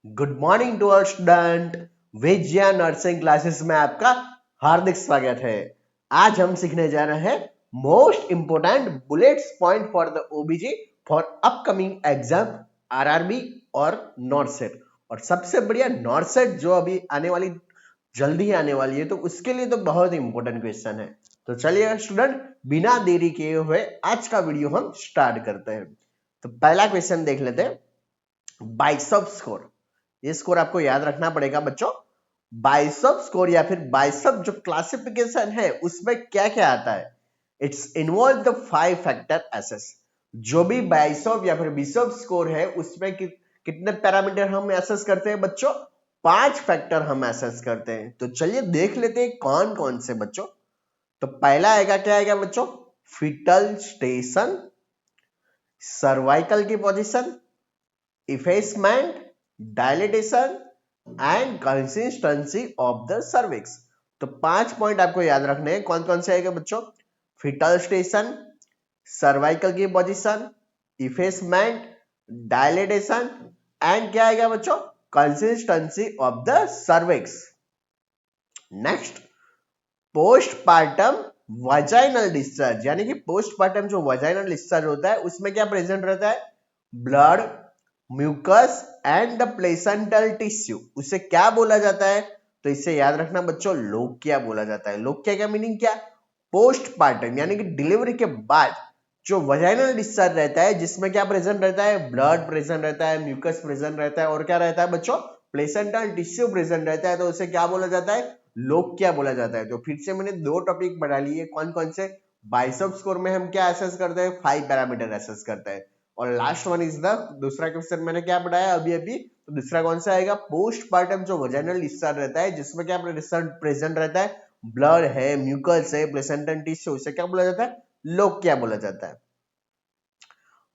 Good morning to our student. Vijaya nursing classes में आपका हार्दिक स्वागत है। आज हम सीखने जा रहे हैं most important bullets point for the ओबीजी for upcoming exam RRB और नॉर्सेट। और सबसे बढ़िया नॉर्सेट जो अभी आने वाली जल्दी आने वाली है, तो उसके लिए तो बहुत इंपॉर्टेंट क्वेश्चन है। तो चलिए स्टूडेंट, बिना देरी किए हुए आज का वीडियो हम स्टार्ट करते हैं। तो पहला क्वेश्चन देख लेते हैं, बाइसेप स्कोर। ये स्कोर आपको याद रखना पड़ेगा बच्चों। बाइसेप स्कोर या फिर बाइसेप जो क्लासिफिकेशन है उसमें क्या क्या आता है। It's involve the 5 factor aces. जो भी बाइसेप या फिर बिसेप स्कोर है उसमें कितने पैरामीटर हम एसेस करते हैं बच्चों? 5 फैक्टर हम एसेस करते हैं। तो चलिए देख लेते हैं कौन कौन से बच्चों। तो पहला आएगा, क्या आएगा बच्चों? फिटल स्टेशन, सर्वाइकल की position, effacement, dilatation and consistency of the cervix. तो 5 पॉइंट आपको याद रखने हैं। कौन कौन से आएगा बच्चों? फिटल स्टेशन, सर्वाइकल की पोजीशन, इफेसमेंट, डायलिटेशन एंड क्या आएगा बच्चों? Consistency of the cervix. Next, postpartum vaginal discharge, यानी कि पोस्टपार्टम जो वजाइनल डिस्चार्ज होता है उसमें क्या प्रेजेंट रहता है? Blood, mucus and the placental tissue. उसे क्या बोला जाता है? तो इसे याद रखना बच्चों, लोकिया बोला जाता है। लोकिया का मीनिंग क्या? पोस्टपार्टम, यानी कि डिलीवरी के बाद जो वजाइनल डिस्चार्ज रहता है जिसमें क्या प्रेजेंट रहता है? ब्लड प्रेजेंट रहता है, म्यूकस प्रेजेंट रहता है और क्या रहता है बच्चों? प्लेसेंटल टिश्यू प्रेजेंट रहता है। तो उसे क्या बोला जाता है? लोकिया बोला जाता है। तो फिर से मैंने 2 टॉपिक बना लिए। कौन कौन से? बाइसेप स्कोर में हम क्या असेस करते हैं? 5 पैरामीटर असेस करते हैं। और लास्ट वन इज द, दूसरा क्वेश्चन मैंने क्या पढ़ाया अभी अभी, तो दूसरा कौन सा आएगा? पोस्टपार्टम जो वजाइनल डिस्चार्ज रहता है जिसमें क्या प्रेजेंट रहता है? ब्लड है, म्यूकस है, प्लेसेंटल टिश्यू, उसे क्या बोला जाता है? लोकिया बोला जाता है।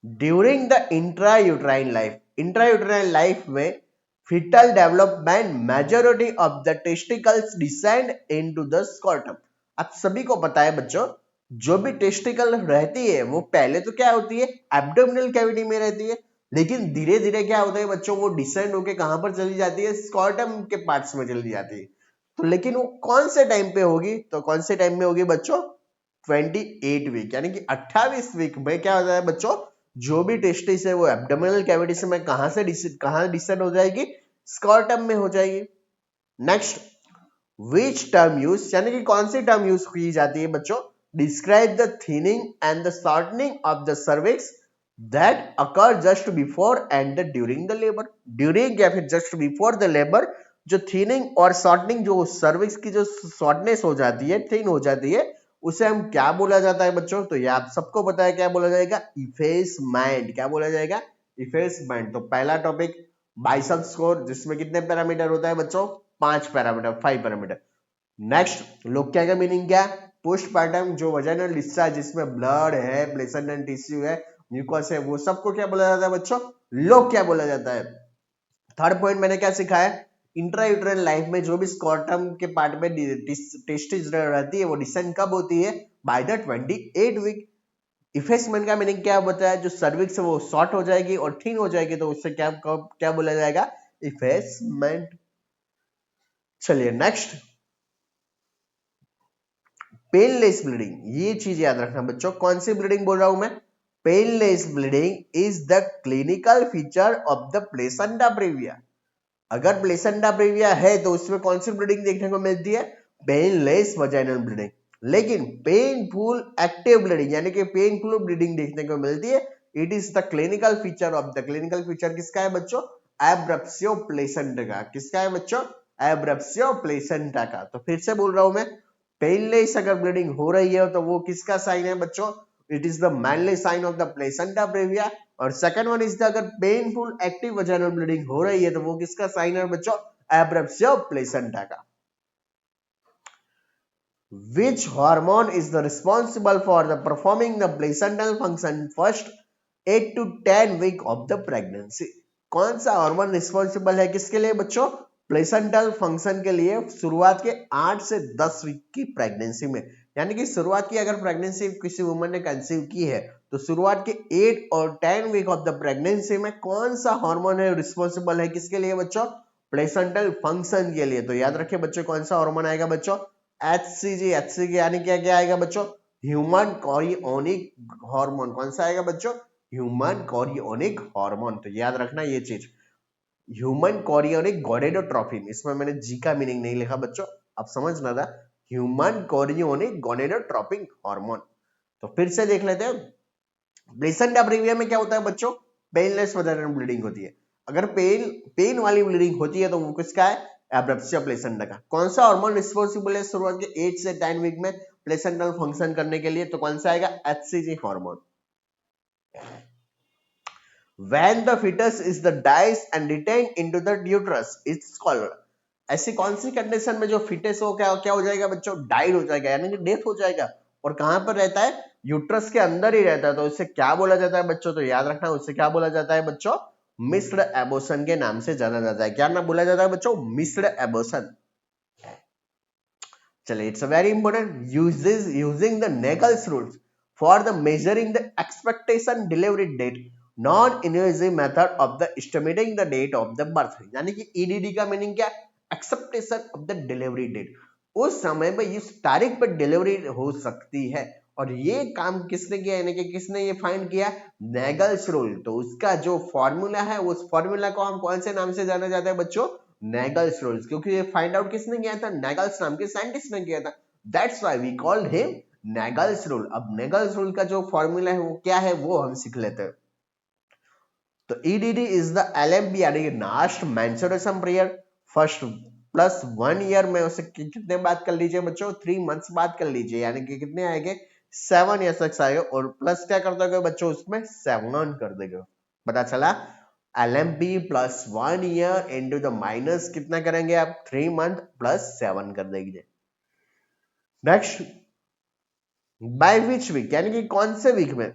During the intrauterine life, intrauterine life में fetal development majority of the testicles descend into the scrotum। आप सभी को पता है बच्चों, जो भी टेस्टिकल रहती है वो पहले तो क्या होती है? एब्डोमिनल कैविटी में रहती है, लेकिन धीरे धीरे क्या होता है बच्चों? वो डिसेंड होके कहां पर चली जाती है? स्कॉर्टम के पार्ट्स में चली जाती है। तो लेकिन वो कौन से टाइम पे होगी? तो कौन से टाइम में होगी बच्चों? 28 वीक, यानी कि 28 वीक में क्या होता है बच्चों? जो भी टेस्टिस है वो एब्डोमिनल कैविटी से में कहां डिसेंड हो जाएगी? स्कॉर्टम में हो जाएगी। नेक्स्ट, विच टर्म यूज, यानी कि कौन सी टर्म यूज की जाती है बच्चों? Describe the thinning and the shortening of the cervix that occur just before and during the labour. During या फिर जस्ट बिफोर द लेबर जो थिनिंग और शॉर्टनिंग, जो सर्विक्स की जो शॉर्टनेस हो जाती है, थिन हो जाती है, उसे हम क्या बोला जाता है बच्चों? तो ये आप सबको पता है, क्या बोला जाएगा? इफेसमेंट। क्या बोला जाएगा? इफेसमेंट। तो पहला टॉपिक बाइसेप स्कोर, जिसमें कितने पैरामीटर होता है बच्चों? 5 पैरामीटर, 5 पैरामीटर। नेक्स्ट, लोकिया का मीनिंग क्या? पोस्टपार्टम जो वजाइनल डिस्चार्ज जिसमें ब्लड है, प्लेसेंटल टिश्यू है, म्यूकस है, वो सबको क्या बोला जाता है बच्चों? लोकिया बोला जाता है। थर्ड पॉइंट मैंने क्या सिखाया? इंट्रायूट्राइन लाइफ में जो भी स्कॉर्टम के पार्ट में टेस्टिस रहती है वो डिसेंड कब होती है? By the 28 week. इफेसमेंट का मीनिंग क्या बताया है? जो सर्विक्स है वो शॉर्ट हो जाएगी और थिन हो जाएगी, तो उससे क्या क्या बोला जाएगा? इफेसमेंट। चलिए नेक्स्ट, पेनलेस ब्लीडिंग। ये चीज याद रखना बच्चों। कौन सी ब्लीडिंग बोल रहा हूं मैं? Painless bleeding is the clinical feature of the placenta praevia. अगर प्लेसेंटा प्रेविया है तो उसमें कौन सी ब्लीडिंग देखने को मिलती है? Painless vaginal bleeding. लेकिन पेनफुल एक्टिव ब्लीडिंग, यानी कि पेनफुल ब्लीडिंग देखने को मिलती है। It is the clinical feature of the, clinical feature किसका है बच्चों? एब्रप्सियो प्लेसेंटा का। किसका है बच्चों? एब्रप्सियो प्लेसेंटा का। तो फिर से बोल रहा हूं मैं, पेनलेस अगर ब्लीडिंग हो रही है तो वो किसका साइन है बच्चों? It is the mainly sign of the placenta previa. और सेकंड वन इज द, अगर पेनफुल एक्टिव वजाइनल ब्लीडिंग हो रही है तो वो किसका साइन है बच्चों? एब्रप्सियो प्लेसेंटा का। Which hormone is the responsible for the performing the placental function first 8 to 10 week of the pregnancy? कौन सा हार्मोन रिस्पॉन्सिबल है किसके लिए बच्चों? प्लेसेंटल फंक्शन के लिए शुरुआत के 8 से 10 वीक की प्रेगनेंसी में, यानी कि शुरुआत की अगर प्रेगनेंसी किसी वुमन ने कंसीव की है तो शुरुआत के 8 और 10 वीक ऑफ द प्रेगनेंसी में कौन सा हार्मोन है रिस्पॉन्सिबल है किसके लिए बच्चों, प्लेसेंटल फंक्शन के लिए। तो याद रखिए बच्चों कौन सा हार्मोन आएगा बच्चों, एचसीजी। एचसीजी यानी क्या क्या आएगा बच्चों, ह्यूमन कोरियोनिक हार्मोन। कौन सा आएगा बच्चों, ह्यूमन कोरियोनिक हार्मोन। तो याद रखना ये चीज, ह्यूमन कोरियोनिक गोनेडोट्रोपिन। इसमें मैंने जी का मीनिंग नहीं लिखा बच्चों, आप समझना था, ह्यूमन कोरियोनिक गोनेडोट्रोपिन हार्मोन। तो फिर से देख लेते हैं, प्लेसेंटा प्रीविया में क्या होता है बच्चों, पेनलेस वजाइनल ब्लीडिंग होती है। अगर पेन वाली ब्लीडिंग होती है तो वो किसका है, एब्रेप्सिया प्लेसेंटा का। कौन सा हार्मोन रिस्पॉन्सिबल है शुरुआत के 8 से 10 वीक में प्लेसेंटल फंक्शन करने के लिए, तो कौन सा आएगा, HCG hormone. When the fetus is the dies and retained into the uterus, it's called। ऐसी कौन सी कंडीशन में जो फिटस हो क्या हो जाएगा बच्चों, डाइड हो जाएगा, यानी कि डेथ हो जाएगा, और कहां पर रहता है, यूट्रस के अंदर ही रहता है, तो उसे क्या बोला जाता है बच्चों, तो याद रखना उसे क्या बोला जाता है बच्चों, मिस्ड एबॉर्शन के नाम से जाना जाता है। क्या नाम बोला जाता है बच्चों, मिस्ड एबॉर्शन। चलिए, it's very important, using the Naegele's rules for the measuring the expectation delivery date, non invasive method of the estimating the date of the birth. यानी कि ईडीडी का मीनिंग क्या, expectation of the delivery date, उस समय में इस तारीख पर डिलीवरी हो सकती है। और ये काम किसने किया, यानी कि किसने ये फाइंड किया, नेगल्स रूल। तो उसका जो फॉर्मूला है उस फॉर्मूला को हम कौन से नाम से जाना जाता है बच्चों, नेगल्स रूल्स, क्योंकि ये फाइंड आउट किसने किया था, नेगल्स नाम के साइंटिस्ट ने किया था। That's why we called him Naegele's rule. अब नेगल्स रूल का जो फॉर्मूला है वो क्या है वो हम सीख लेते हैं। तो ईडीडी इज द एलएमपी, यानी कि last menstruation period, first plus 1 year में उसे कितने बात कर लीजिए बच्चों, 3 मंथ्स बात कर लीजिए, यानी कि कितने आएंगे, 7 ईयर्स तक आएगा, और प्लस क्या कर दोगे बच्चों उसमें 7 कर देगा। पता चला, LMP plus 1 year into the minus कितना करेंगे आप, 3 मंथ प्लस 7 कर देंगे। नेक्स्ट, बाय विच वीक, यानी कि कौन से वीक में,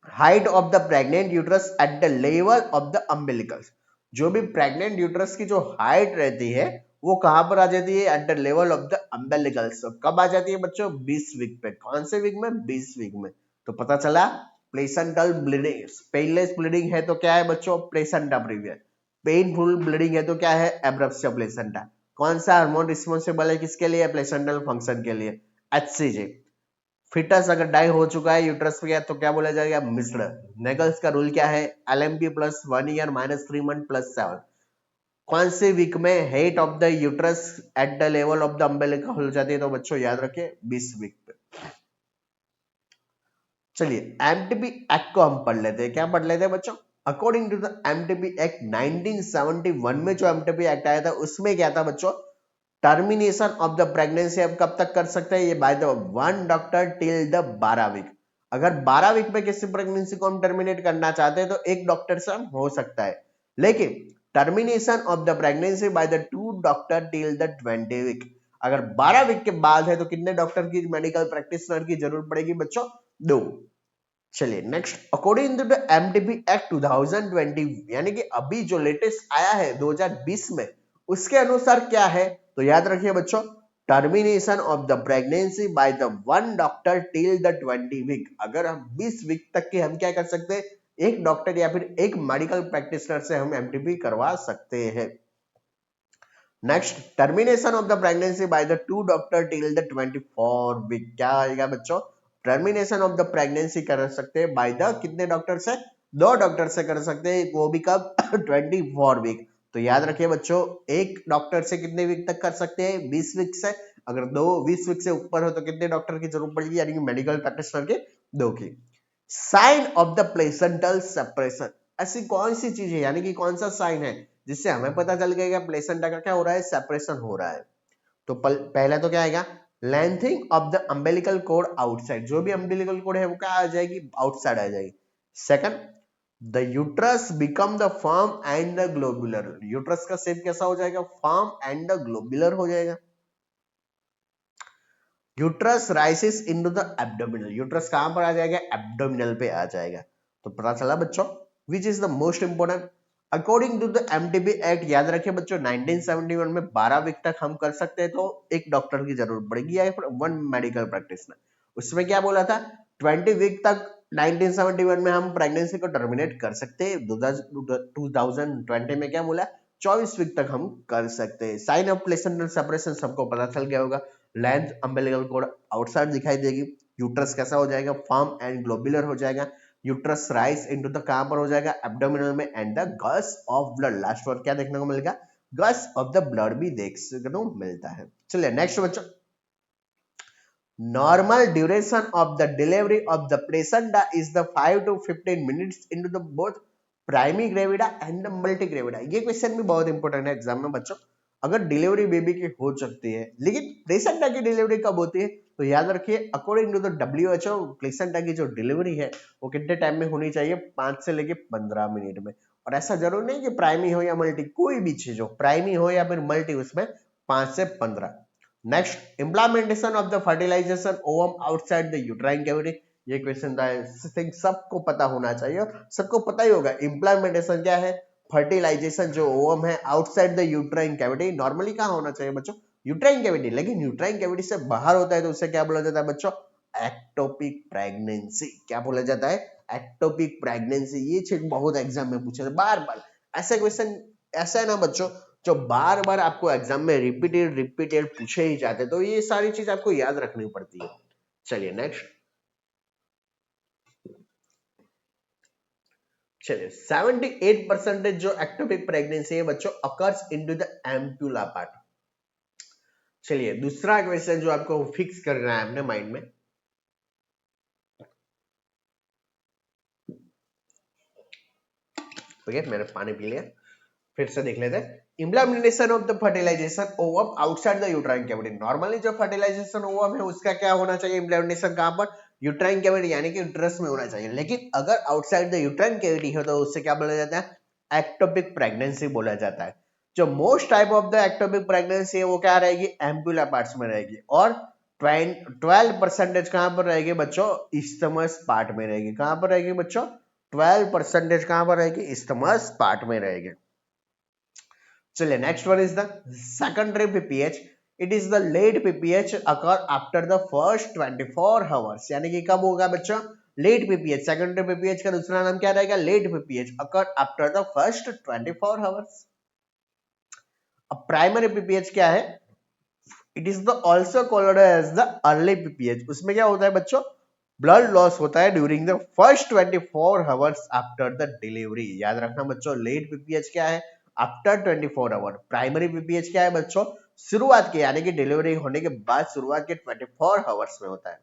height of the pregnant uterus eight the level of the umbilicus. जो भी प्रेग्नेंट यूट्रस की जो हाइट रहती है वो कहां पर आ जाती है, at the level of the umbilicals. कब आ जाती है बच्चों, 20 वीक पे। कौन से वीक में, 20 वीक में। तो पता चला, प्लेसेंटल ब्लीडिंग, पेनलेस ब्लीडिंग है तो क्या है बच्चों, प्लेसेंटा प्रीविया। पेनफुल ब्लीडिंग है तो क्या है, एब्रेप्सिया प्लेसेंटा। कौन सा हार्मोन रिस्पॉन्सिबल है किसके लिए, प्लेसेंटल फंक्शन के लिए, एचसीजी। फिटस अगर डाई हो चुका है यूट्रस पे तो क्या बोला जाएगा, मिस्ड। नेगल्स का रूल क्या है, LMP plus 1 year minus 3 month plus 7। कौन से वीक में height of the uterus eight the level of the umbilical हो जाती है, तो बच्चों याद रखिए 20 वीक पे। चलिए, एमटीपी एक्ट को हम पढ़ लेते हैं। क्या पढ़ लेते हैं बच्चों, according to the MTP act 1971 में जो एमटीपी एक्ट आया था उसमें क्या था बच्चों, टर्मिनेशन ऑफ द प्रेगनेंसी अब कब तक कर सकते हैं, ये by the 1 doctor till the 12 week. अगर 12 वीक में किसी प्रेगनेंसी को हम टर्मिनेट करना चाहते हैं तो एक डॉक्टर से हम हो सकता है, लेकिन termination of the pregnancy by the 2 doctor till the 20 week, अगर 12 वीक के बाद है तो कितने डॉक्टर की, मेडिकल प्रैक्टिशनर की जरूरत पड़ेगी बच्चों, 2। चलिए next, according to the MTP act 2020, यानी कि अभी जो लेटेस्ट आया है 2020 में, उसके अनुसार क्या है, तो याद रखिए बच्चों, termination of the pregnancy by the 1 doctor till the 20 week. अगर हम 20 वीक तक के हम क्या कर सकते हैं, एक डॉक्टर या फिर एक मेडिकल प्रैक्टिशनर से हम एमटीपी करवा सकते हैं। Next, termination of the pregnancy by the 2 doctor till the 24 week. क्या आएगा बच्चों, टर्मिनेशन ऑफ द प्रेगनेंसी कर सकते हैं बाय द कितने डॉक्टर से, 2 डॉक्टर से कर सकते हैं, वो भी कब 24 वीक। तो याद रखिए बच्चों, एक डॉक्टर से कितने वीक तक कर सकते हैं, 20 वीक से। अगर 20 वीक से ऊपर हो तो कितने डॉक्टर की जरूरत पड़ेगी, यानी कि मेडिकल प्रैक्टिशनर के 2 की। Sign of the placental separation, ऐसी कौन सी चीज है, यानी कि कौन सा साइन है जिससे हमें पता चल गया कि प्लेसेंटा का क्या हो रहा है, सेपरेशन हो रहा है। तो पहला तो क्या आएगा, lengthening of the umbilical cord outside, जो भी अम्बिलिकल कोड है वो क्या आ जाएगी, आउटसाइड आ जाएगी। Second, the uterus become the firm and the globular, uterus का शेप कैसा हो जाएगा, फर्म एंड द ग्लोबुलर हो जाएगा। Uterus rises into the abdominal, uterus कहां पर आ जाएगा, एब्डोमिनल पे आ जाएगा। तो पता चला बच्चों, which is the most important, according to the MTB act, याद रखिए बच्चों 1971 में 12 वीक तक हम कर सकते हैं, तो एक डॉक्टर की जरूरत पड़ेगी या फिर वन मेडिकल प्रैक्टिशनर। उसमें क्या बोला था 20 वीक तक 1971 में हम प्रेगनेंसी को टर्मिनेट कर सकते हैं। 2020 में क्या बोला 24 वीक तक हम कर सकते हैं। साइन ऑफ प्लेसेंटल सेपरेशन सबको पता चल गया होगा। लेंथ अम्बिलिकल कॉर्ड आउटसाइड दिखाई देगी। यूट्रस कैसा हो जाएगा फर्म एंड ग्लोबुलर हो जाएगा। यूट्रस राइज इनटू द कहां पर हो जाएगा एब्डोमिनल में। And the gush of blood, last word क्या देखने को मिलेगा गस ऑफ द ब्लड भी देखने को मिलता है। चलिए नेक्स्ट बच्चों, normal duration of the delivery of the placenta is the 5 to 15 minutes into the both primi gravida and multi gravida. ये क्वेश्चन भी बहुत इंपॉर्टेंट है एग्जाम में बच्चों। अगर डिलीवरी बेबी की हो सकती है, लेकिन प्लेसेंटा की डिलीवरी कब होती है, तो याद रखिए according to the WHO placenta की जो डिलीवरी है वो कितने टाइम में होनी चाहिए 5 से लेके 15 मिनट में। और ऐसा जरूर नहीं कि प्राइमी हो या मल्टी, कोई भी चीज हो प्राइमी हो या फिर मल्टी, उसमें 5 से 15। Next, implementation of the fertilization ovum outside the uterine cavity. ये क्वेश्चन सबको पता होना चाहिए और सबको पता ही होगा। इम्प्लीमेंटेशन क्या है, फर्टिलाइजेशन जो ओवम है outside the uterine cavity. Normally कहाँ होना चाहिए बच्चों यूट्राइन कैविटी, लेकिन यूट्राइन कैविटी से बाहर होता है तो उसे क्या बोला जाता है बच्चों एक्टोपिक प्रेगनेंसी। क्या बोला जाता है एक्टोपिक प्रेगनेंसी। ये चीज बहुत एग्जाम में पूछा था बार बार। ऐसे क्वेश्चन ऐसा है ना बच्चों जो बार बार आपको एग्जाम में रिपीटेड पूछे ही जाते, तो ये सारी चीज आपको याद रखनी पड़ती है। चलिए नेक्स्ट, चलिए 78% जो एक्टोपिक प्रेगनेंसी है बच्चों occurs into the ampulla part. चलिए दूसरा क्वेश्चन जो आपको फिक्स करना है अपने माइंड में, ओके मैंने पानी पी लिया, फिर से देख लेते हैं। Implementation of the fertilization ovum outside the uterine cavity. Normally जो फर्टिलाइजेशन ओवम है उसका क्या होना चाहिए इम्प्लीमेंटेशन कहां पर यूट्राइन कैविटी यानी कि यूट्रस में होना चाहिए। लेकिन अगर आउटसाइड द यूट्राइन कैविटी हो तो उससे क्या बोला जाता है एक्टोपिक प्रेगनेंसी बोला जाता है। जो most type of the ectopic pregnancy है वो क्या रहेगी एम्पुला पार्ट्स में रहेगी। और 12% कहां पर रहेगी बच्चों इस्थमस पार्ट में रहेगी। कहां पर रहेगी बच्चों 12% कहां पर रहेगी इस्थमस पार्ट में रहेगी। चलिए next one is the secondary PPH. It is the late PPH occur after the first 24 hours. यानी कि कब होगा बच्चों लेट पीपीएच। सेकेंडरी पीपीएच का दूसरा नाम क्या रहेगा late PPH occur after the first 24 hours. अब प्राइमरी पीपीएच क्या है, it is the also called as the early PPH. उसमें क्या होता है बच्चों ब्लड लॉस होता है during the first 24 hours after the delivery. याद रखना बच्चों लेट पीपीएच क्या है आफ्टर 24 आवर। प्राइमरी पीपीएच क्या है बच्चों शुरुआत के यानी कि डिलीवरी होने के बाद शुरुआत के 24 आवर्स में होता है।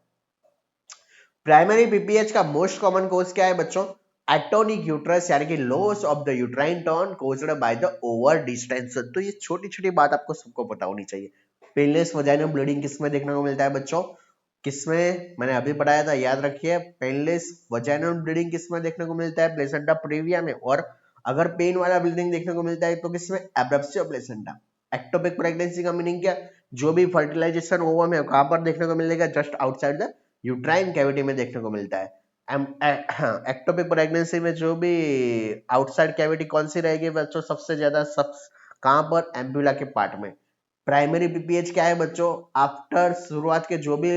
प्राइमरी पीपीएच का मोस्ट कॉमन कोज क्या है बच्चों एटोनिक यूट्रस यानी कि loss of the uterine turn caused by the over distension. तो ये छोटी छोटी बात आपको सबको पता होनी चाहिए। पेनलेस वजाइनल ब्लीडिंग किसमें देखने को मिलता है बच्चों किसमें मैंने अभी पढ़ाया था याद रखिए पेनलेस वजाइनल ब्लीडिंग किसमें देखने को मिलता है प्लेसेंटा प्रीविया में। और अगर पेन वाला ब्लीडिंग देखने को मिलता है तो किसमें एब्रप्सियो प्लेसेंटा। एक्टोपिक प्रेगनेंसी का मीनिंग क्या जो भी फर्टिलाइजेशन ओवम है कहां पर देखने को मिलेगा just outside the uterine cavity में देखने को मिलता है। एक्टोपिक प्रेगनेंसी में जो भी आउटसाइड कैविटी कौन सी रहेगी बच्चों सबसे ज्यादा सब कहां पर एम्बुला के पार्ट में। प्राइमरी पीपीएच क्या है बच्चों आफ्टर शुरुआत के जो भी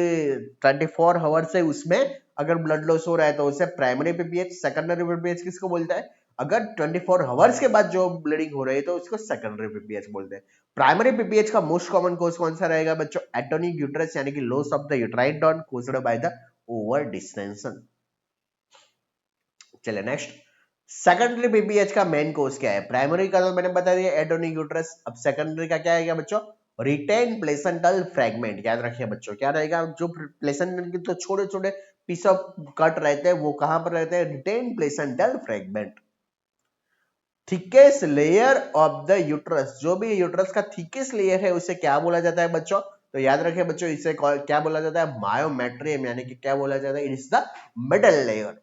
24 आवर्स है उसमें अगर ब्लड लॉस हो रहा है तो उसे प्राइमरी पीपीएच। सेकेंडरी पीपीएच किसको बोलता है अगर 24 आवर्स के बाद जो ब्लीडिंग हो रही है तो उसको सेकेंडरी पीपीएच बोलते हैं। प्राइमरी पीपीएच का मोस्ट कॉमन कोज कौन सा रहेगा बच्चों एटोनिक यूट्रस यानी कि loss of the uterine turn caused by the over distension. चलिए नेक्स्ट, सेकेंडरी पीपीएच का मेन कोज क्या है। प्राइमरी का तो मैंने बता दिया एटोनिक यूट्रस। अब सेकेंडरी का क्या है बच्चों रिटेन प्लेसेंटल फ्रैगमेंट। याद रखिए बच्चों क्या रहेगा जो प्लेसेंटल के तो छोटे छोटे पीस ऑफ कट रहते हैं वो कहां पर रहते हैं retain placental fragment. Thickest layer of the uterus जो भी यूट्रस का थिकेस्ट लेयर है उसे क्या बोला जाता है बच्चों तो याद रखिए बच्चों इसे क्या बोला जाता है मायोमेट्रियम यानी कि क्या बोला जाता है it is the middle layer.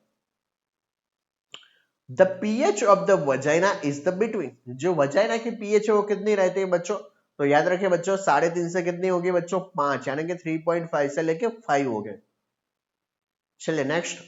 The pH of the vagina is the between. जो वजाइना की पीएच है वो कितनी रहती है बच्चों तो याद रखिए बच्चों 3.5 से कितनी होगी बच्चों 5 यानी कि 3.5 से लेके 5 हो गए। चलिए नेक्स्ट,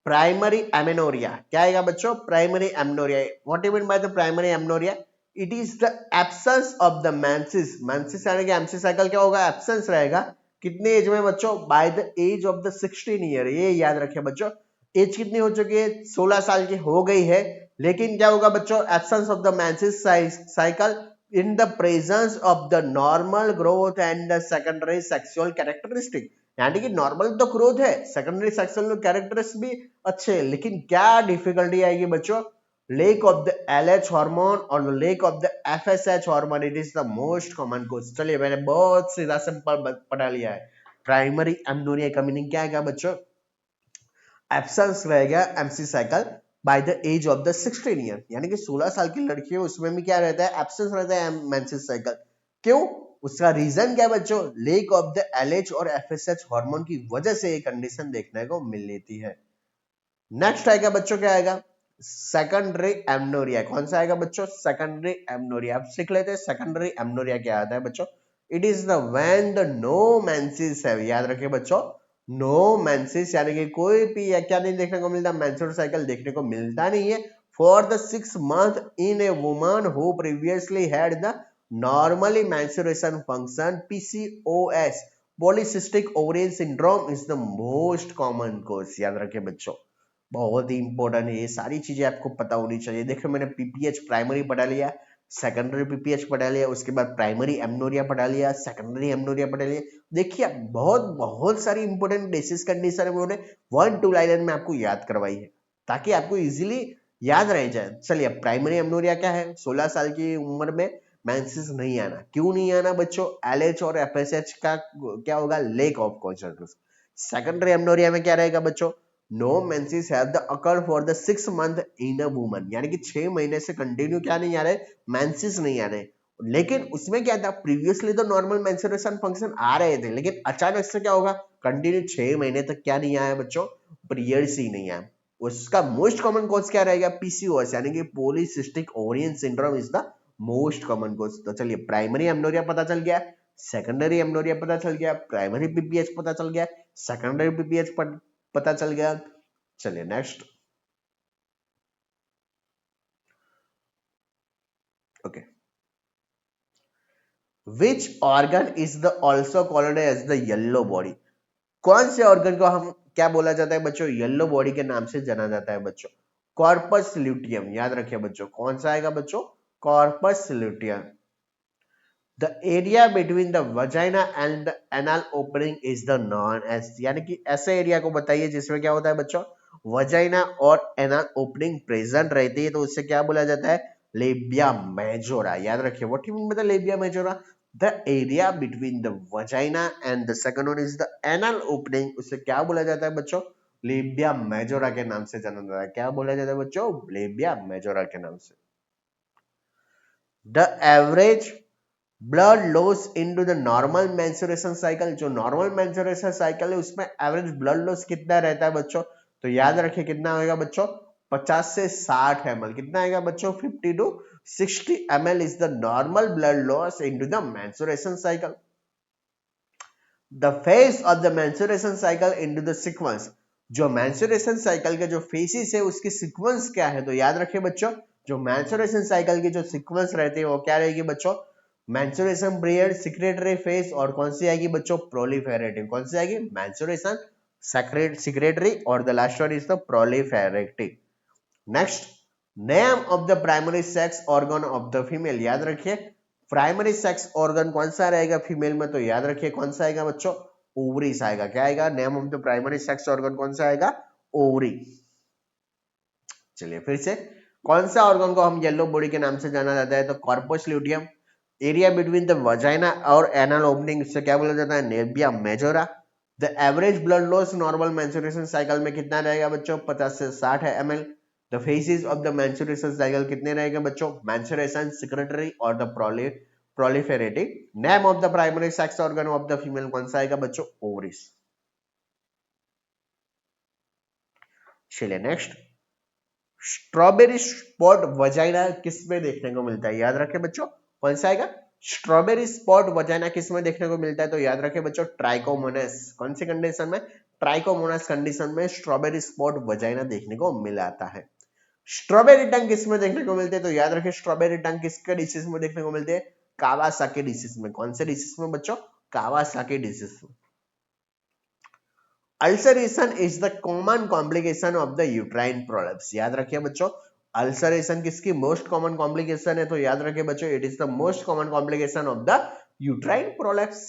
प्राइमरी एमेनोरिया। क्या आएगा बच्चों? Primary amenorrhoea. What you mean by the primary amenorrhoea? It is the absence of the menses. Menses यानी कि एमसी साइकिल क्या होगा? एब्सेंस रहेगा। कितने एज में बच्चों? By the age of the 16 year. ये याद रखिए बच्चों। एज कितनी हो चुकी है? 16 साल की हो गई है। लेकिन क्या होगा बच्चों? Absence of the menses cycle in the presence of the normal growth and the secondary sexual characteristic। यानी कि नॉर्मल तो ग्रोथ है, सेकेंडरी सेक्सुअल कैरेक्टरिस्टिक्स भी अच्छे हैं, लेकिन क्या डिफिकल्टी आएगी बच्चों? Lack of the LH hormone और lack of the FSH hormone. It is the most common cause. चलिए मैंने बहुत सीधा सिंपल पढ़ा लिया है। प्राइमरी एमेनोरिया का मीनिंग क्या है बच्चों? एब्सेंस रहेगा MC cycle by the age of the 16 year, यानी कि 16 साल की लड़की है उसमें भी क्या रहता है? एब्सेंस रहता है मेंसेस साइकिल। क्यों? उसका रीजन क्या है बच्चों? लेक ऑफ द एलएच और एफएसएच हार्मोन की वजह से ये कंडीशन देखने को मिल लेती है। नेक्स्ट आएगा बच्चों, क्या आएगा? Secondary amenorrhoea. कौन सा आएगा बच्चों? Secondary amenorrhoea. अब सीख लेते हैं सेकेंडरी एमेनोरिया क्या आता है बच्चों। It is the when the no menses है। याद रखिए बच्चों, नो मेंसेस यानी कि कोई भी क्या नहीं देखने को मिलता? मेंस्ट्रुअल साइकिल देखने को मिलता नहीं है for the 6 month in a woman who previously had the normally menstruation function, PCOS. Polycystic ovarian syndrome is the most common cause. याद रखिए बच्चों, बहुत ही इंपॉर्टेंट है, ये सारी चीजें आपको पता होनी चाहिए। देखो मैंने पीपीएच प्राइमरी पढ़ा लिया, सेकेंडरी पीपीएच पढ़ा लिया, उसके बाद प्राइमरी एमनोरिया पढ़ा लिया, सेकेंडरी एमनोरिया पढ़ा लिया। देखिए बहुत बहुत सारी इंपॉर्टेंट डिसीज कंडीशन उन्होंने 1-2 लाइन में आपको याद करवाई है ताकि आपको इजीली याद रह जाए। चलिए प्राइमरी एमनोरिया क्या है? 16 साल की उम्र में मेंसेस नहीं आना। क्यों नहीं आना बच्चों? एलएच और एफएसएच का क्या होगा? Lack of consciousness. Secondary amenorrhoea में क्या रहेगा बच्चों? No menses have the occur for the 6 month in a woman, यानी कि 6 महीने से कंटिन्यू क्या नहीं आ रहे? मेंसेस नहीं आ रहे। लेकिन उसमें क्या था? प्रीवियसली तो नॉर्मल मेंस्ट्रुएशन फंक्शन आ रहे थे, लेकिन अचानक से क्या होगा? कंटिन्यू 6 महीने तक क्या नहीं आया बच्चों? पीरियड्स ही नहीं आया। उसका मोस्ट कॉमन कॉज क्या रहेगा? पीसीओएस यानी कि polycystic ovarian syndrome is the most common cause. तो चलिए प्राइमरी एमनोरिया पता चल गया, सेकेंडरी एमनोरिया पता चल गया, प्राइमरी पीपीएच पता चल गया, सेकेंडरी पीपीएच पता चल गया। चलिए next. Okay, which organ is the also called as the yellow body? कौन से ऑर्गन को हम क्या बोला जाता है बच्चों? येलो बॉडी के नाम से जाना जाता है बच्चों। Corpus luteum. याद रखिए बच्चों, कौन सा आएगा बच्चों? Corpus luteum. The area between the vagina and the anal opening is the non S, यानी कि ऐसे एरिया को बताइए जिसमें क्या होता है बच्चों? वजाइना और एनल ओपनिंग प्रेजेंट रहती है, तो उससे क्या बोला जाता है? Labia majora. याद रखिए, what you mean by the labia majora? The area between the vagina and the second one is the anal opening, उससे क्या बोला जाता है बच्चों? लेबिया मेजोरा के नाम से जाना जाता है। क्या बोला जाता है बच्चों? लेबिया मेजोरा के नाम से। The average blood loss into the normal menstruation cycle. जो नॉर्मल मेंस्ट्रुएशन साइकिल है उसमें एवरेज ब्लड लॉस कितना रहता है बच्चों? तो याद रखिए कितना होगा बच्चों? 50 से 60 ml। कितना आएगा बच्चों? 50 to 60 ml is the normal blood loss into the menstruation cycle. The phase of the menstruation cycle into the sequence. जो मेंस्ट्रुएशन साइकिल के जो फेसिस है उसकी सीक्वेंस क्या है? तो याद रखिए बच्चों, जो मेंस्ट्रुएशन साइकिल की जो सीक्वेंस रहती है वो क्या रहेगी बच्चों? मेंस्ट्रुएशन पीरियड, सिक्रेटरी फेज, और कौन सी आएगी बच्चों? प्रोलिफेरेटिव। कौन सी आएगी? मेंस्ट्रुएशन, सिक्रेटरी, और the last one is the proliferative. Next, name of the primary sex organ of the female. याद रखिए प्राइमरी सेक्स ऑर्गन कौन सा रहेगा फीमेल में? तो याद रखिए कौन सा आएगा बच्चों? ओवरीज आएगा। क्या आएगा? Name of the primary sex organ कौन सा आएगा? ओवरी। चलिए फिर से, कौन सा ऑर्गन को हम येलो बॉडी के नाम से जाना जाता है? तो corpus luteum. Area between the vagina और एनल ओपनिंग से क्या बोला जाता है? Labia majora. The average blood loss normal menstruation cycle में कितना रहेगा बच्चों? 50 से 60 ml। The phases of the menstruation cycle कितने रहेंगे बच्चों? मेंस्ट्रुएशन, सिक्रेटरी और the proliferative. Name of the primary sex organ of the female कौन सा आएगा बच्चों? ओवरीज। चलिए नेक्स्ट, स्ट्रॉबेरी स्पॉट वजाइना किस में देखने को मिलता है? याद रखें बच्चों, कौन सा आएगा? स्ट्रॉबेरी स्पॉट वजाइना किस में देखने को मिलता है? तो याद रखें बच्चों, ट्राइकोमोनास। कौन सी कंडीशन में? ट्राइकोमोनास कंडीशन में स्ट्रॉबेरी स्पॉट वजाइना देखने को मिल आता है। स्ट्रॉबेरी टंग किस में देखने को मिलते हैं, तो याद रखें स्ट्रॉबेरी टंग किसके डिसीज में देखने को मिलते हैं, कावासाकी डिसीज में। कौन से डिसीज में बच्चों, कावासाकी डिसीज में। Ulceration is the common complication of the uterine prolapse. याद रखिए बच्चों, अल्सरेशन किसकी मोस्ट कॉमन कॉम्प्लिकेशन है, तो याद रखिए बच्चों it is the most common complication of the uterine prolapse.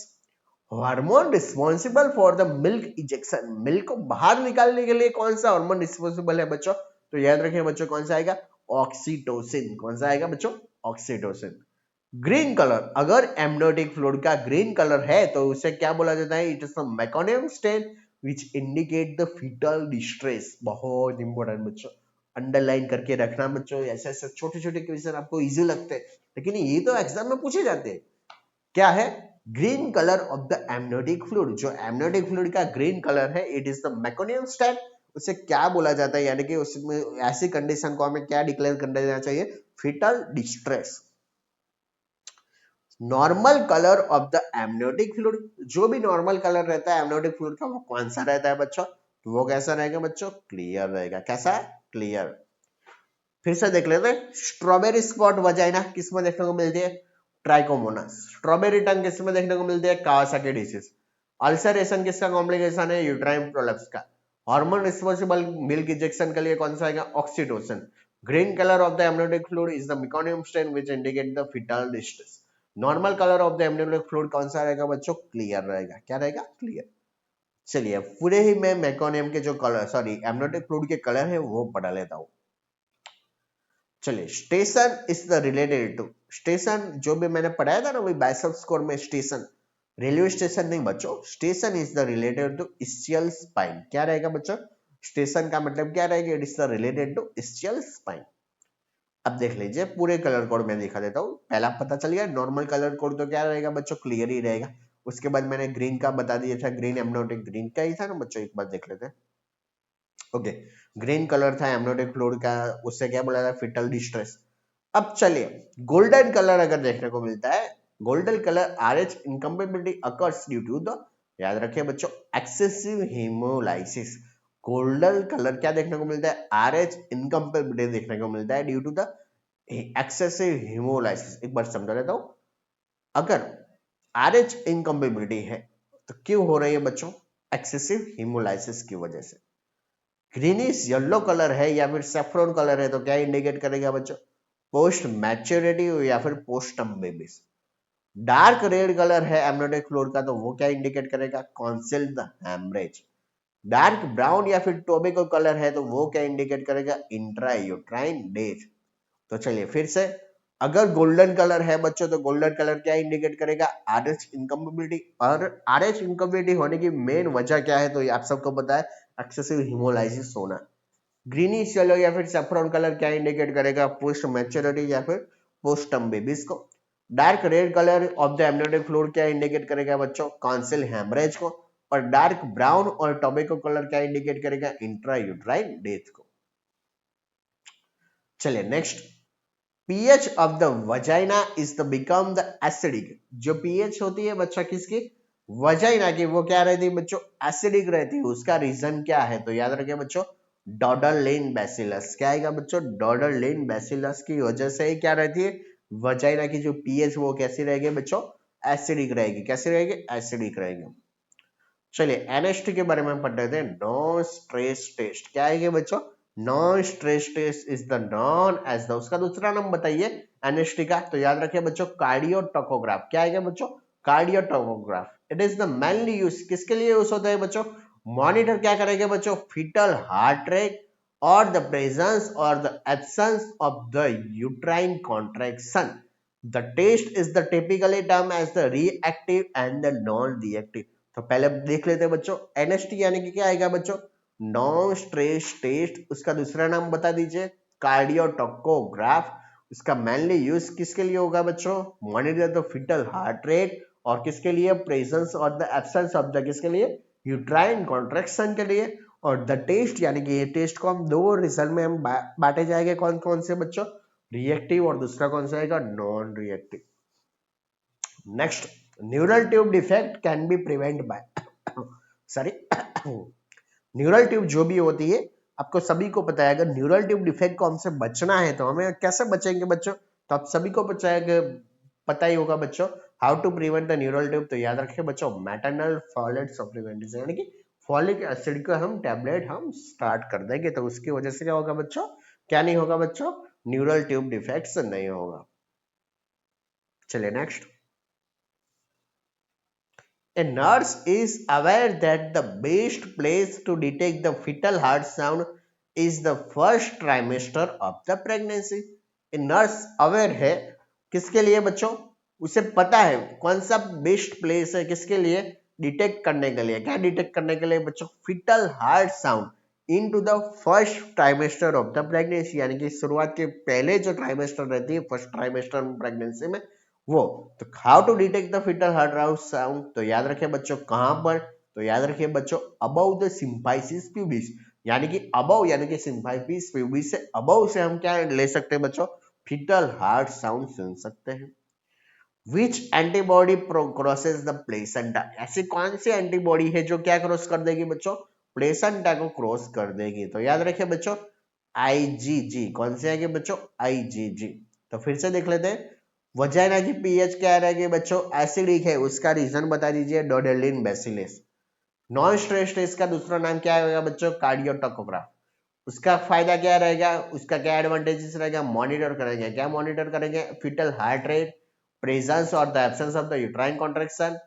Hormone responsible for the milk ejection, milk को बाहर निकालने के लिए कौन सा हार्मोन रिस्पॉन्सिबल है बच्चों, तो याद रखिए बच्चों कौन सा आएगा, ऑक्सीटोसिन। कौन सा आएगा बच्चों, ऑक्सीटोसिन। ग्रीन कलर, अगर एमनियोटिक फ्लूइड का ग्रीन कलर है तो उसे क्या बोला जाता है, it is the meconium stain which indicate the fetal distress. बहुत इंपॉर्टेंट बच्चों, अंडरलाइन करके रखना बच्चों, ऐसे ऐसे छोटे छोटे क्वेश्चन आपको इजी लगते हैं लेकिन ये तो एग्जाम में पूछे जाते हैं। क्या है, green colour of the amniotic fluid. जो एमनियोटिक फ्लूइड का ग्रीन कलर है it is the meconium stain. उसे क्या बोला जाता है, यानी कि उसमें ऐसी कंडीशन को हमें क्या डिक्लेयर कर देना चाहिए, fetal distress. Normal colour of the amniotic fluid, जो भी नॉर्मल कलर रहता है एमनियोटिक फ्लूइड का वो कौन सा रहता है बच्चों, तो वो कैसा रहेगा बच्चों, क्लियर रहेगा। कैसा है, क्लियर। फिर से देख लेते हैं, स्ट्रॉबेरी स्पॉट वजाइना किस में देखने को मिलती है, ट्राइकोमोनास। स्ट्रॉबेरी टंग किस में देखने को मिलती है, कावासाकी डिसीज। अल्सरेशन किसका कॉम्प्लिकेशन है, यूट्राइन प्रोलैप्स का। हार्मोन रिस्पॉन्सिबल मिल्क इंजेक्शन के लिए कौन सा आएगा, oxytocin. Green colour of the amniotic fluid is the meconium stain which indicate the fetal distress. Normal colour of the amniotic fluid कौन सा रहेगा बच्चों, क्लियर रहेगा। क्या रहेगा, क्लियर। चलिए पूरे ही मैं मेकोनियम के जो कलर, सॉरी एमनियोटिक फ्लूइड के कलर है वो पढ़ा लेता हूं। चलिए, station is the related to, station जो भी मैंने पढ़ाया था ना वही बाइसेप्स स्कोर में, स्टेशन रेलवे स्टेशन नहीं बच्चों, station is the related to ischial spine. क्या रहेगा बच्चों, स्टेशन का मतलब क्या रहेगा, it is the related to ischial spine. अब देख लीजिए पूरे कलर कोड में दिखा देता हूँ। पहला पता चल गया, नॉर्मल कलर कोड तो क्या रहेगा बच्चों, क्लियर ही रहेगा। उसके बाद मैंने ग्रीन का बता दिया था, ग्रीन एमनियोटिक ग्रीन का ही था ना बच्चों, एक बार देख लेते हैं। ओके, ग्रीन कलर था एमनियोटिक फ्लूइड का, उससे क्या बोला था, फिटल डिस्ट्रेस। अब चलिए, गोल्डन कलर अगर देखने को मिलता है, golden colour RH incompatibility occurs due to the, याद रखिए बच्चों, एक्सेसिव हेमोलाइसिस। गोल्डन कलर क्या देखने को मिलता है, RH इनकम्पेबिलिटी देखने को मिलता है due to the excessive haemolysis. एक बार समझा लेता हूं, अगर RH इनकम्पेबिलिटी है तो क्यों हो रही है बच्चों, एक्सेसिव हेमोलाइसिस की वजह से। ग्रीनिश येलो कलर है या फिर सेफ्रॉन कलर है तो क्या इंडिकेट करेगा बच्चों, पोस्ट मैच्योरिटी या फिर पोस्टम बेबीज। डार्क रेड कलर है एमनियोटिक फ्लूइड का तो वो क्या इंडिकेट करेगा, कॉन्सिल्ड हेमरेज। डार्क ब्राउन या फिर टोबैको कलर है तो वो क्या इंडिकेट करेगा, इंट्रायूट्राइन डेथ। तो चलिए फिर से, अगर गोल्डन कलर है बच्चों तो गोल्डन कलर क्या इंडिकेट करेगा, RH इनकम्पेबिलिटी। और RH इनकम्पेबिलिटी होने की मेन वजह क्या है, तो आप सबको पता है, एक्सेसिव हेमोलाइसिस होना। ग्रीनिश येलो या फिर सैफरॉन कलर क्या इंडिकेट करेगा, पोस्ट मैच्योरिटी या फिर पोस्टम बेबीज को। Dark red colour of the amniotic fluid क्या इंडिकेट करेगा बच्चों, कॉन्सिल हेमरेज को। और डार्क ब्राउन और टोबैको कलर क्या इंडिकेट करेगा, इंट्रायूट्राइन डेथ को। चलिए next, pH of the vagina is the become the acidic। जो pH होती है बच्चा किसकी, वजाइना की, वो क्या रहती है बच्चों, एसिडिक रहती है। उसका रीजन क्या है, तो याद रखिए बच्चों, डॉडरलेन बैसिलस। क्या आएगा बच्चों, डॉडरलेन बैसिलस की वजह से ही क्या रहती है, वजाइना की जो pH वो कैसी रहेगी बच्चों, एसिडिक रहेगी। कैसी रहेगी, एसिडिक रहेगी। चलिए NST के बारे में पढ़ रहे थे, नो स्ट्रेस टेस्ट। क्या है बच्चों, non stress test is the known as the, उसका दूसरा नाम बताइए NST का, तो याद रखिए बच्चों, कार्डियोटोकोग्राफ। क्या है बच्चों, cardiotocograph. It is the mainly use, किसके लिए यूज होता है बच्चों, मॉनिटर क्या करेंगे बच्चों, फीटल हार्ट रेट और द प्रेजेंस और the absence of the uterine contraction. The test is the typically term as the reactive and the non reactive. तो पहले देख लेते हैं बच्चों, NST यानी कि क्या आएगा बच्चों, नॉन स्ट्रेस टेस्ट। उसका दूसरा नाम बता दीजिए, कार्डियोटोकोग्राफ। इसका मेनली यूज किसके लिए होगा बच्चों, monitor the fetal heart rate, और किसके लिए, प्रेजेंस और द एब्सेंस ऑफ द, किसके लिए, यूट्राइन कॉन्ट्रैक्शन के लिए। और द टेस्ट यानी कि ये टेस्ट को हम दो रिजल्ट में हम बांटे जाएंगे, कौन कौन से बच्चों, रिएक्टिव और दूसरा कौन सा आएगा, non reactive. Next, neural tube defect can be prevent by, sorry neural tube जो भी होती है, आपको सभी को पता है, अगर न्यूरल ट्यूब डिफेक्ट को हमसे बचना है तो हमें कैसे बचेंगे बच्चों? तो आप सभी को पता ही होगा बच्चों, how to prevent the neural tube. तो याद रखिए बच्चों, मैटरनल फॉलेट सप्लीमेंटेशन, यानी कि फॉलिक एसिड का हम टैबलेट हम स्टार्ट कर देंगे, तो उसकी वजह से क्या होगा बच्चों? क्या नहीं होगा बच्चों? न्यूरल ट्यूब डिफेक्ट्स नहीं होगा। चलिए next. A nurse is aware that the best place to detect the fetal heart sound is the first trimester of the pregnancy. A nurse aware है किसके लिए बच्चों? उसे पता है कौन सा बेस्ट प्लेस है किसके लिए? डिटेक्ट करने के लिए। क्या डिटेक्ट करने के लिए बच्चों? Fetal heart sound into the first trimester of the pregnancy, यानी कि शुरुआत के पहले जो ट्राइमेस्टर रहती है, फर्स्ट ट्राइमेस्टर प्रेगनेंसी में, वो। तो how to detect the fetal heart rate sound, तो याद रखिए बच्चों कहां पर? तो याद रखिए बच्चों, अबव द सिम्फाइसिस प्यूबिस, यानी कि अबव, यानी कि सिम्फाइसिस प्यूबिस से अबव से हम क्या ले सकते हैं बच्चों? फिटल हार्ट साउंड सुन सकते हैं। विच एंटीबॉडी क्रॉसेस द प्लेसेंटा, ऐसी कौन सी एंटीबॉडी है जो क्या क्रॉस कर देगी बच्चों? प्लेसेंटा को क्रॉस कर देगी। तो याद रखिए बच्चों, आईजीजी। कौन सी आएगी बच्चों? आईजीजी। तो फिर से देख लेते हैं। वजाइना की पीएच क्या रहेगी बच्चों? एसिडिक है, उसका रीजन बता दीजिए। डोडेलिन बेसिलिस। नॉन स्ट्रेस टेस्ट का दूसरा नाम क्या होगा बच्चों? कार्डियोटोकोग्राफ। उसका फायदा क्या रहेगा? उसका क्या एडवांटेजेस रहेगा? मॉनिटर करेंगे। क्या मॉनिटर करेंगे? फिटल हार्ट रेट, प्रेजेंस और the absence of the uterine contraction.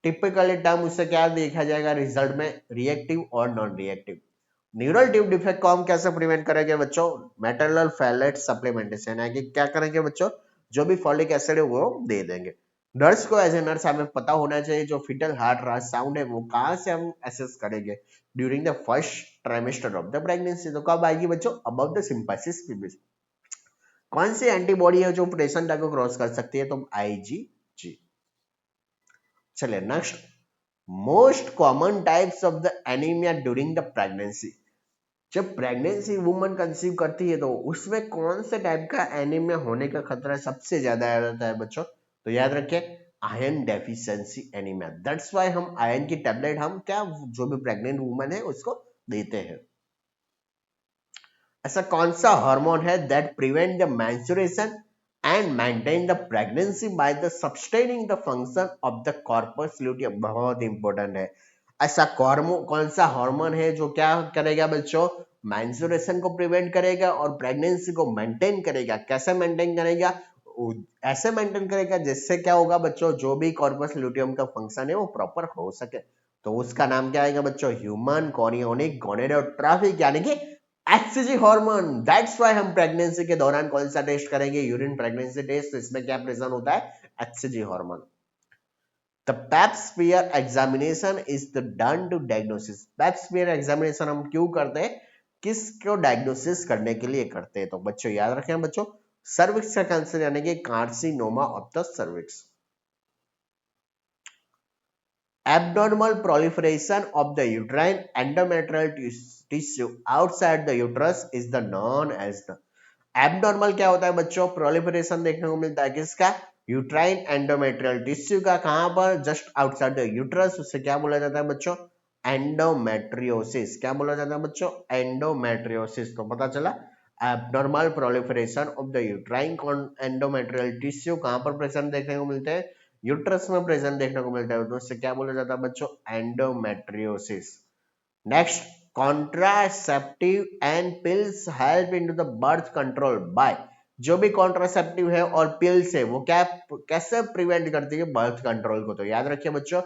Typically term उससे क्या देखा जाएगा रिजल्ट में? रिएक्टिव और non reactive. Neural tube defect को हम कैसे प्रिवेंट करेंगे बच्चों? मैटरनल फैलेट सप्लीमेंटेशन, है कि क्या करेंगे बच्चों? जो भी फॉलिक एसिड है वो दे देंगे। नर्स को एज ए नर्स हमें पता होना चाहिए जो फिटल हार्ट साउंड है वो कहां से हम एसेस करेंगे? During the first trimester of the pregnancy. तो कब आएगी बच्चों? Above the symphysis pubis. कौन सी एंटीबॉडी है जो प्लेसेंटा को क्रॉस कर सकती है? तो आईजीजी। चलिए next. Most common types of the anaemia during the pregnancy. जब प्रेगनेंसी वुमन कंसीव करती है तो उसमें कौन से टाइप का एनीमिया होने का खतरा सबसे ज्यादा रहता है बच्चों? तो याद रखिए, iron deficiency anaemia. That's why हम आयरन की टैबलेट हम क्या जो भी प्रेग्नेंट वुमन है उसको देते हैं। ऐसा कौन सा हार्मोन है that prevent the menstruation and maintain the pregnancy by the sustaining the function of the corpus luteum? बहुत इंपॉर्टेंट है। ऐसा कौन सा हार्मोन है जो क्या करेगा बच्चों? मेंस्ट्रुएशन को प्रिवेंट करेगा और प्रेगनेंसी को मेंटेन करेगा। कैसे मेंटेन करेगा? ऐसे मेंटेन करेगा जिससे क्या होगा बच्चों? जो भी कॉर्पस ल्यूटियम का फंक्शन है वो प्रॉपर हो सके। तो उसका नाम क्या आएगा बच्चों? ह्यूमन कॉरियोनिक गोनेडोट्रोपिक, यानी कि एचसीजी हार्मोन। दैट्स व्हाई हम प्रेगनेंसी के दौरान कौन सा टेस्ट करेंगे? Urine pregnancy test. तो इसमें क्या प्रेजेंट होता है? HCG hormone. The pap smear examination is the done to diagnosis. Pap smear examination हम क्यों करते हैं? किसको डायग्नोसिस करने के लिए करते हैं? तो बच्चों याद रखें बच्चों, सर्विक्स का कैंसर, यानी कि carcinoma of the cervix. Abnormal proliferation of the uterine endometrial tissue outside the uterus is the known as the abnormal. क्या होता है बच्चों? प्रोलिफरेशन देखने को मिलता है किसका? यूट्राइन एंडोमेट्रियल टिश्यू का। कहां पर? Just outside the uterus. उससे क्या बोला जाता है बच्चों? एंडोमेट्रियोसिस। क्या बोला जाता है बच्चों? एंडोमेट्रियोसिस। तो पता चला abnormal proliferation of the uterine endometrial tissue कहां पर प्रेजेंट देखने को मिलते हैं? यूट्रस में प्रेजेंट देखने को मिलता है। तो उससे क्या बोला जाता है बच्चों? Endometriosis. Next, contraceptive and pills help into the birth control by. जो भी कॉन्ट्रासेप्टिव है और पिल्स है वो क्या कैसे प्रिवेंट करती है बर्थ कंट्रोल को? तो याद रखिए बच्चों,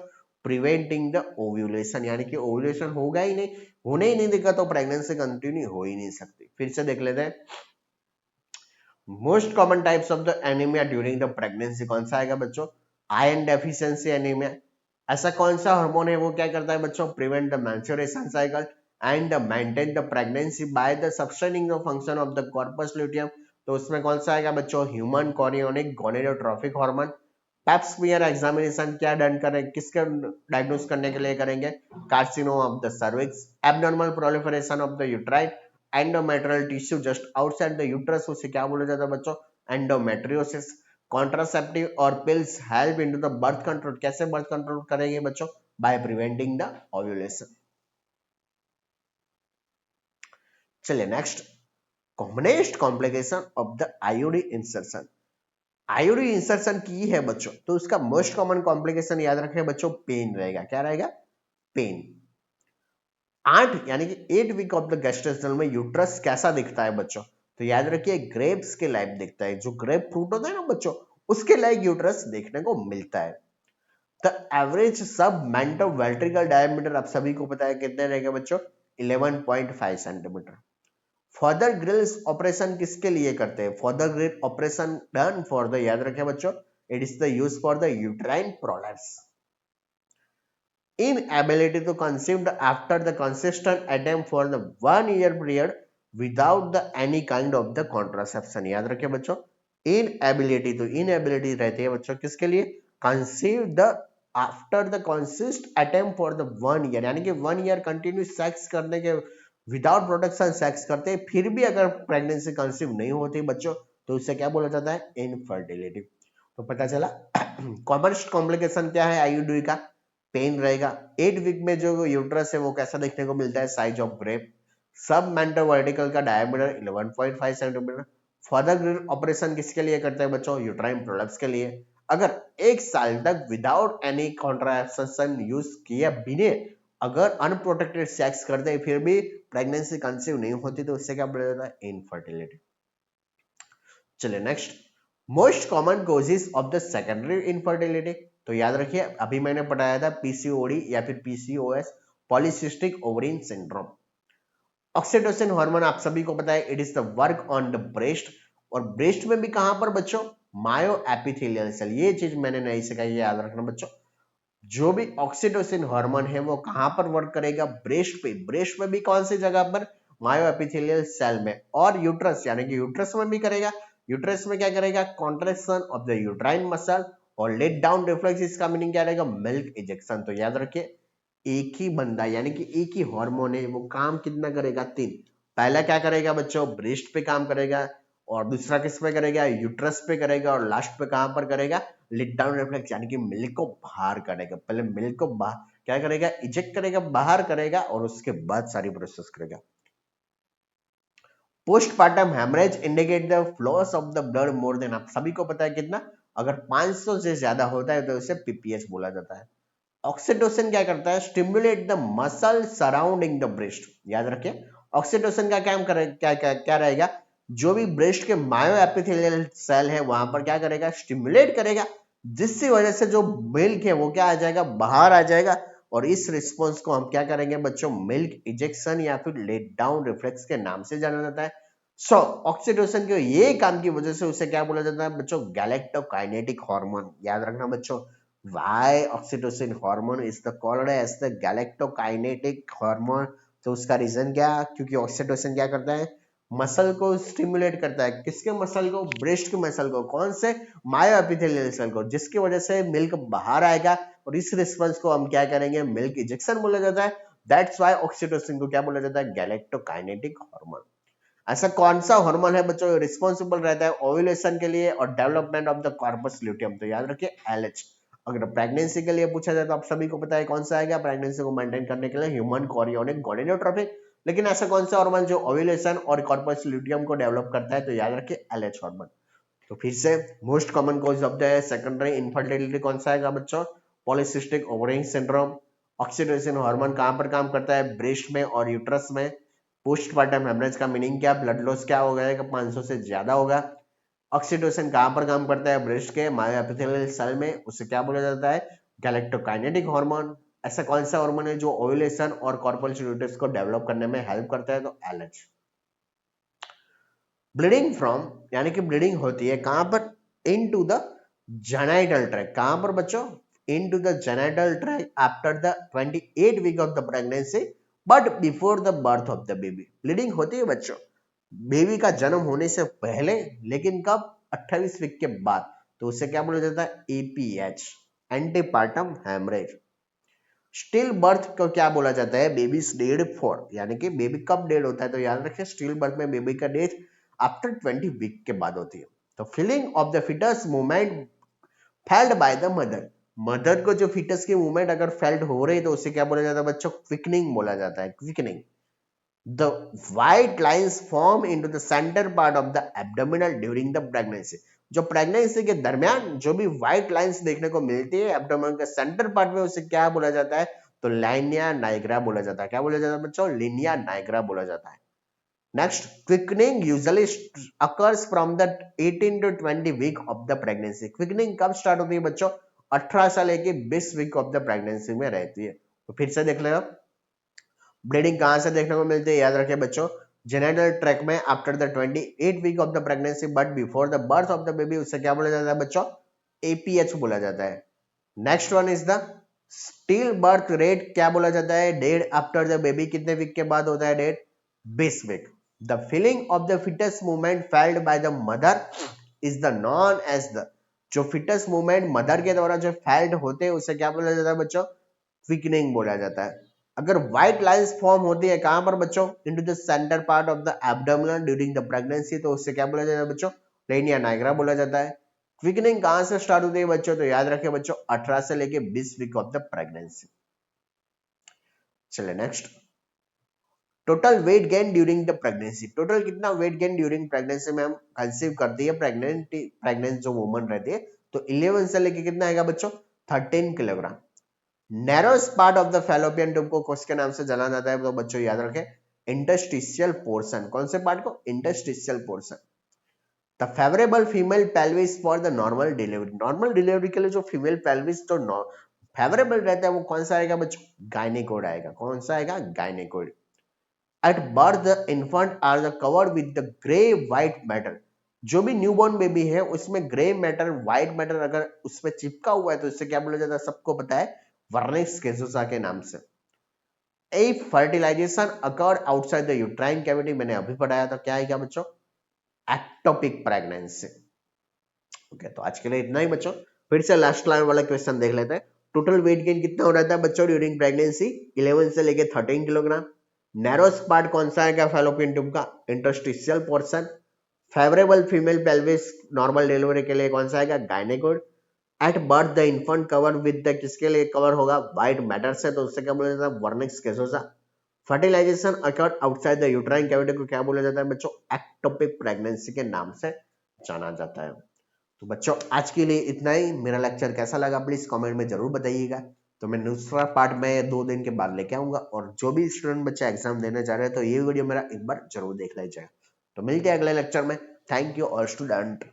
प्रिवेंटिंग द ओव्यूलेशन, यानी कि ओव्यूलेशन होगा ही नहीं, होने ही नहीं देगा तो प्रेगनेंसी कंटिन्यू हो ही नहीं सकती। फिर से देख लेते हैं। Most common types of the anaemia during the pregnancy कौन सा आएगा बच्चों? Iron deficiency anaemia. ऐसा कौन सा हार्मोन है वो क्या करता है बच्चों? Prevent the menstruation cycle and maintain the pregnancy by the sustaining the function of the corpus luteum. तो उसमें कौन सा आएगा बच्चों? Human chorionic gonadotropic hormone. Pap smear examination क्या डन करें किसके डायग्नोस करने के लिए करेंगे? Carcinoma of the cervix. Abnormal proliferation of the uterine endometrial tissue just outside the uterus. उसे क्या बोला जाता है बच्चों? एंडोमेट्रियोसिस। कॉन्ट्रासेप्टिव और pills help into the birth control. कैसे बर्थ कंट्रोल करेंगे बच्चों? By preventing the ovulation. चलिए next, commonest complication of the IUD insertion. IUD insertion की है बच्चों, तो उसका मोस्ट कॉमन कॉम्प्लिकेशन याद रखें बच्चों, पेन रहेगा। क्या रहेगा? पेन। 8 यानी कि 8 वीक ऑफ द गेस्टेशनल में यूट्रस कैसा दिखता है बच्चों? तो याद रखिए ग्रेप्स के लाइक दिखता है। जो ग्रेप फ्रूट होता है ना बच्चों, उसके लाइक यूट्रस देखने को मिलता है। द एवरेज सब मेंटल वेंट्रिकल डायमीटर आप सभी को पता है कितने रहेंगे बच्चों? 11.5 सेंटीमीटर। फर्दर ग्रिल्स ऑपरेशन किसके लिए करते हैं? Further grill operation done for the, याद रखें बच्चों, it is the use for the uterine prolapse. Inability to conceive after the consistent attempt for the 1 year period without the any kind of the contraception। याद रखिए बच्चों, inability, तो inability रहती है बच्चों किसके लिए? conceive the after the consist attempt for the 1 year, यानी कि 1 year कंटिन्यू सेक्स करने के विदाउट प्रोटेक्शन सेक्स करते हैं, फिर भी अगर प्रेगनेंसी कंसीव नहीं होती बच्चों, तो उसे क्या बोला जाता है? इनफर्टिलिटी। तो पता चला कॉमन कॉम्प्लिकेशन क्या है आईयूडी का? पेन रहेगा। 8 वीक में जो यूट्रस है वो कैसा देखने को मिलता है? Size of grape. सब मेंटल वर्टिकल का diameter 11.5 centimetre. Further grid operation किसके लिए करते हैं बच्चों? यूट्राइन प्रोलैप्स के लिए। अगर 1 साल तक विदाउट एनी कॉन्ट्रासेप्शन यूज किए बिना अगर अनप्रोटेक्टेड सेक्स करते हैं फिर भी प्रेगनेंसी कंसीव नहीं होती, तो उससे क्या बोला जाता है? इनफर्टिलिटी। चलिए next, most common causes of the secondary infertility. तो याद रखिए अभी मैंने पढ़ाया था पीसीओडी या फिर PCOS, polycystic ovarian syndrome. Oxytocin hormone आप सभी को पता है, it is the work on the breast. और ब्रेस्ट में भी कहां पर बच्चों? मायो एपिथेलियल सेल। ये चीज मैंने नहीं सिखाई, याद रखना बच्चों। जो भी ऑक्सीटोसिन हार्मोन है वो कहां पर वर्क करेगा? ब्रेस्ट पे। ब्रेस्ट में भी कौन सी जगह पर? मायो एपिथेलियल सेल में। और यूट्रस, यानी कि यूट्रस में भी करेगा। यूट्रस में क्या करेगा? Contraction of the uterine muscle. और लेट डाउन रिफ्लेक्स, इसका मीनिंग क्या रहेगा? Milk ejection. तो याद रखिए एक ही बंदा यानी कि एक ही हार्मोन है, वो काम कितना करेगा? 3। पहला क्या करेगा बच्चों? ब्रेस्ट पे काम करेगा। और दूसरा किस पे करेगा? यूट्रस पे करेगा। और लास्ट पे कहां पर करेगा? लेट डाउन रिफ्लेक्स, यानी कि मिल्क को बाहर करेगा। पहले मिल्क को बाहर क्या करेगा? इजेक्ट करेगा, बाहर करेगा, और उसके बाद सारी प्रोसेस करेगा। Postpartum haemorrhage indicate the flows of the blood more than, आप सभी को पता है कितना? अगर 500 से ज्यादा होता है तो उसे पीपीएच बोला जाता है। ऑक्सीटोसिन क्या करता है? Stimulate the muscle surrounding the breast. याद रखिए ऑक्सीटोसिन का काम करे क्या क्या क्या रहेगा? जो भी ब्रेस्ट के मायो एपिथेलियल सेल है वहां पर क्या करेगा? स्टिमुलेट करेगा, जिसकी वजह से जो मिल्क है वो क्या आ जाएगा? बाहर आ जाएगा। और इस रिस्पॉन्स को हम क्या करेंगे बच्चों? मिल्क इजेक्शन या फिर लेट डाउन रिफ्लेक्स के नाम से जाना जाता है। सो ऑक्सीटोसिन के ये काम की वजह से उसे क्या बोला जाता है बच्चों? Galactokinetic hormone. याद रखना बच्चों, why oxytocin hormone is the called as the galactokinetic hormone। तो उसका रीजन क्या? क्योंकि ऑक्सीटोसिन क्या करता है? मसल को स्टिमुलेट करता है। किसके मसल को? ब्रेस्ट के मसल को। कौन से? मायो एपिथेलियल सेल को, जिसकी वजह से मिल्क बाहर आएगा। और इस रिस्पॉन्स को हम क्या करेंगे? मिल्क इजेक्शन बोला जाता है। दैट्स व्हाई ऑक्सीटोसिन को क्या बोला जाता है? Galactokinetic hormone. ऐसा कौन सा हार्मोन है बच्चों रिस्पॉन्सिबल रहता है ओव्यूलेशन के लिए और development of the corpus luteum? तो याद रखिए एलएच। अगर प्रेगनेंसी के लिए पूछा जाए तो आप सभी को पता है कौन सा आएगा प्रेगनेंसी को मेंटेन करने के लिए? Human chorionic gonadotropic. लेकिन ऐसा कौन सा हार्मोन जो ओव्यूलेशन और कॉर्पस ल्यूटियम को डेवलप करता है? तो याद रखिए एलएच हार्मोन। तो फिर से most common cause of the secondary infertility कौन सा आएगा बच्चों? Polycystic ovarian syndrome. Oxytocin hormone कहां पर काम करता है? ब्रेस्ट में और यूट्रस में। पोस्टपार्टम हेमरेज का मीनिंग क्या? ब्लड लॉस क्या हो गया? 500 से ज्यादा होगा। ऑक्सीटोसिन कहां पर काम करता है? ब्रेस्ट के मायो एपिथेलियल सेल में। उसे क्या बोला जाता है? Galactokinetic hormone. ऐसा कौन सा हार्मोन है जो ओव्यूलेशन और कॉर्पस ल्यूटियम को डेवलप करने में हेल्प करता है? तो एलएच। ब्लीडिंग फ्रॉम, यानी कि ब्लीडिंग होती है कहां पर? Into the genital tract. कहां पर बच्चों? Into the genital tract after the 28 week of the pregnancy but before the birth of the baby. Bleeding होती है बच्चों बेबी का जन्म होने से पहले, लेकिन कब? 28 वीक के बाद। तो उसे क्या बोला जाता है? APH, antepartum haemorrhage. Still birth को क्या बोला जाता है? बेबीज डेड फॉर, यानी कि बेबी कब डेड होता है? तो याद रखिए स्टिल बर्थ में बेबी का डेथ आफ्टर 20 वीक के बाद होती है। तो feeling of the fetus movement felt by the mother. Mother को जो फिटस की मूवमेंट अगर फेल्ड हो रही है तो उसे क्या बोला जाता है बच्चों? क्विकनिंग बोला जाता है। Quickening. The white lines form into the center part of the abdominal during the pregnancy. जो प्रेगनेंसी के दरमियान जो भी व्हाइट लाइंस देखने को मिलती है एब्डोमेन के सेंटर पार्ट में, उसे क्या बोला जाता है? तो लाइनिया नाइग्रा बोला जाता है। क्या बोला जाता है बच्चों? लिनिया नाइग्रा बोला जाता है। Next, quickening usually occurs from the 18 to 20 week of the pregnancy. Quickening कब स्टार्ट होती है बच्चों? 18 से लेके 20 वीक ऑफ द प्रेगनेंसी में रहती है। तो फिर से देख लेना, ब्लीडिंग कहां से देखने को मिलती है? याद रखिए बच्चों, जेनिटल ट्रैक में after the 28 week of the pregnancy but before the birth of the baby, उससे क्या बोला जाता है बच्चों? एपीएच बोला जाता है। Next one is the still birth rate. क्या बोला जाता है? डेड आफ्टर द बेबी कितने वीक के बाद होता है dead? 20 week. The feeling of the fetus movement felt by the mother is the known as the, जो फिटस मूवमेंट मदर के द्वारा जो फेल्ड होते हैं उसे क्या बोला जाता है बच्चों? क्विकनिंग बोला जाता है। अगर व्हाइट लाइंस फॉर्म होती है कहां पर बच्चों? Into the centre part of the abdominal during the pregnancy, तो उससे क्या बोला जाता है बच्चों? लेनिया नाइग्रा बोला जाता है। क्विकनिंग कहां से स्टार्ट होती है बच्चों? तो याद रखिए बच्चों, 18 से लेके 20 वीक ऑफ द प्रेगनेंसी। चलिए next, total weight gain during the pregnancy. Total कितना वेट गेन ड्यूरिंग प्रेगनेंसी में हम कंसीव करती है प्रेग्नेंट जो वुमन रहती है, तो 11 से लेके कितना आएगा बच्चों? 13 kilogram. Narrowest part of the fallopian tube को किसके नाम से जाना जाता है? तो बच्चों याद रखें, इंटरस्टिशियल पोर्शन। कौन से पार्ट को? Interstitial portion. The favourable female pelvis for the normal delivery. Normal delivery के लिए जो फीमेल पेल्विस जो फेवरेबल रहता है वो कौन सा आएगा बच्चों? गायनेकोड आएगा। कौन सा आएगा? Gynaecoid. At birth the infant are the covered with the grey white matter. जो भी न्यूबॉर्न बेबी है उसमें ग्रे मैटर व्हाइट मैटर अगर उसमें चिपका हुआ है तो इससे क्या बोला जाता है? सबको पता है, वर्निक्स कैसोसा के नाम से। If fertilization occurred outside the uterine cavity, मैंने अभी पढ़ाया था, क्या आएगा बच्चों? Ectopic pregnancy. ओके, तो आज के लिए इतना ही बच्चों। फिर से लास्ट लाइन वाला क्वेश्चन देख लेते हैं। टोटल वेट गेन कितना हो रहता है बच्चों ड्यूरिंग प्रेगनेंसी? 11 से लेके 13 किलोग्राम। नैरोस पार्ट कौन सा है फैलोपियन ट्यूब का? Interstitial portion. Favourable female pelvis normal delivery के लिए कौन सा आएगा? Gynaecoid. At birth the infant cover with the, किसके लिए कवर होगा? व्हाइट मैटर से, तो उससे क्या बोला जाता है? Vernix caseosa. Fertilisation occurred outside the uterine cavity को क्या बोला जाता है बच्चों? एक्टोपिक प्रेगनेंसी के नाम से जाना जाता है। तो बच्चों आज के लिए इतना ही। मेरा लेक्चर कैसा लगा प्लीज कमेंट में जरूर बताइएगा। तो मैं दूसरा पार्ट में 2 दिन के बाद लेके आऊंगा, और जो भी स्टूडेंट बच्चे एग्जाम देने जा रहे हैं तो ये वीडियो मेरा एक बार जरूर देख लीजिएगा। तो मिलते हैं अगले लेक्चर में। Thank you all student.